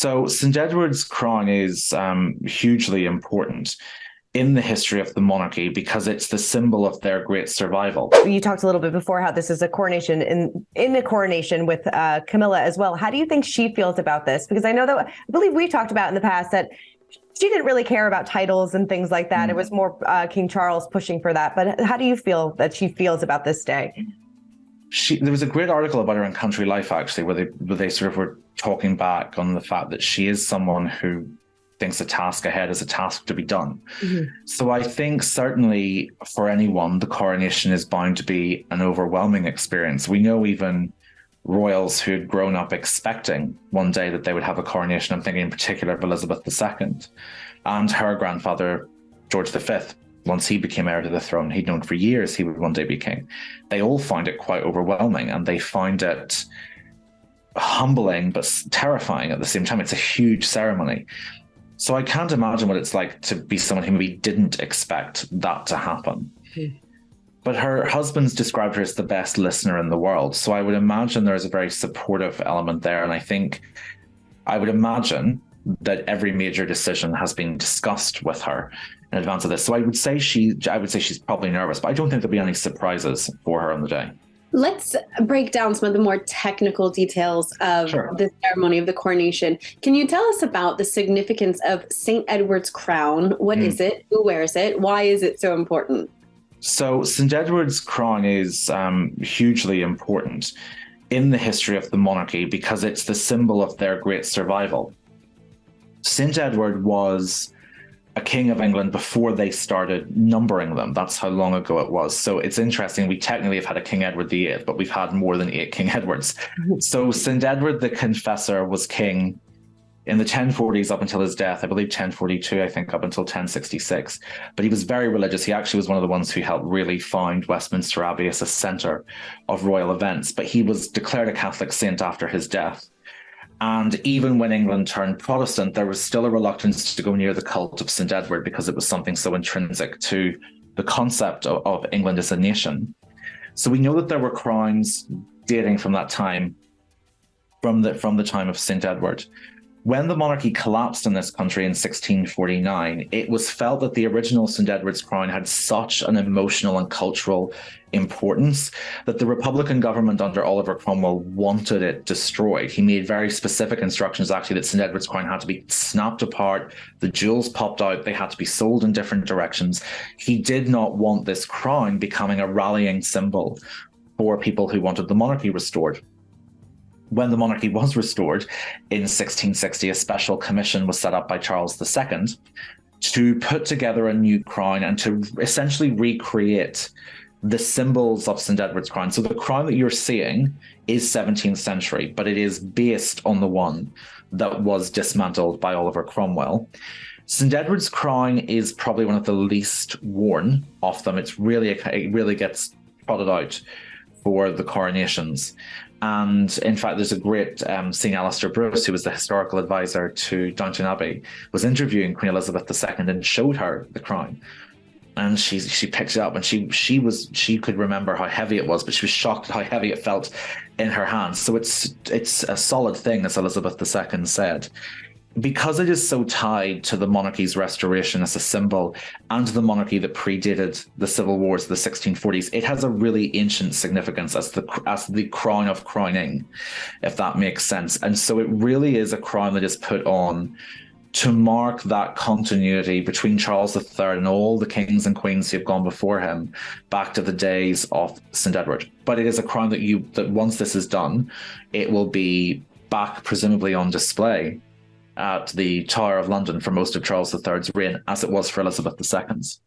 So St Edward's crown is hugely important in the history of the monarchy because it's the symbol of their great survival. You talked a little bit before how this is a coronation in the coronation with Camilla as well. How do you think she feels about this? Because I believe we've talked about in the past that she didn't really care about titles and things like that. It was more King Charles pushing for that. But how do you feel that she feels about this day? There was a great article about her in Country Life, actually, where they sort of were talking back on the fact that she is someone who thinks a task ahead is a task to be done. Mm-hmm. So I think certainly for anyone, the coronation is bound to be an overwhelming experience. We know even royals who had grown up expecting one day that they would have a coronation. I'm thinking in particular of Elizabeth II and her grandfather, George V. Once he became heir to the throne, he'd known for years he would one day be king. They all find it quite overwhelming, and they find it humbling but terrifying at the same time. It's a huge ceremony. So I can't imagine what it's like to be someone who maybe didn't expect that to happen. Mm. But her husband's described her as the best listener in the world. So I would imagine there's a very supportive element there. And I would imagine that every major decision has been discussed with her in advance of this. So I would say she's probably nervous, but I don't think there'll be any surprises for her on the day. Let's break down some of the more technical details of the ceremony of the coronation. Can you tell us about the significance of St. Edward's crown? What is it? Who wears it? Why is it so important? So St. Edward's crown is hugely important in the history of the monarchy because it's the symbol of their great survival. St. Edward was a king of England before they started numbering them. That's how long ago it was. So it's interesting. We technically have had a King Edward VIII, but we've had more than 8 King Edwards. So St. Edward the Confessor was king in the 1040s up until his death. I believe 1042, I think, up until 1066. But he was very religious. He actually was one of the ones who helped really found Westminster Abbey as a centre of royal events. But he was declared a Catholic saint after his death. And even when England turned Protestant, there was still a reluctance to go near the cult of St. Edward because it was something so intrinsic to the concept of England as a nation. So we know that there were crowns dating from that time, from the time of St. Edward. When the monarchy collapsed in this country in 1649, it was felt that the original St. Edward's crown had such an emotional and cultural importance that the Republican government under Oliver Cromwell wanted it destroyed. He made very specific instructions, actually, that St. Edward's crown had to be snapped apart, the jewels popped out, they had to be sold in different directions. He did not want this crown becoming a rallying symbol for people who wanted the monarchy restored. When the monarchy was restored in 1660, a special commission was set up by Charles II to put together a new crown and to essentially recreate the symbols of St. Edward's crown. So the crown that you're seeing is 17th century, but it is based on the one that was dismantled by Oliver Cromwell. St. Edward's crown is probably one of the least worn of them. It really gets trotted out for the coronations. And in fact, there's a great St. Alistair Bruce, who was the historical advisor to Downton Abbey, was interviewing Queen Elizabeth II and showed her the crown. And she picked it up, and she could remember how heavy it was, but she was shocked at how heavy it felt in her hands. So it's a solid thing, as Elizabeth II said. Because it is so tied to the monarchy's restoration as a symbol and to the monarchy that predated the civil wars of the 1640s, it has a really ancient significance as the crown of crowning, if that makes sense. And so it really is a crown that is put on to mark that continuity between Charles III and all the kings and queens who have gone before him back to the days of St. Edward. But it is a crown that once this is done, it will be back presumably on display at the Tower of London for most of Charles III's reign, as it was for Elizabeth II's.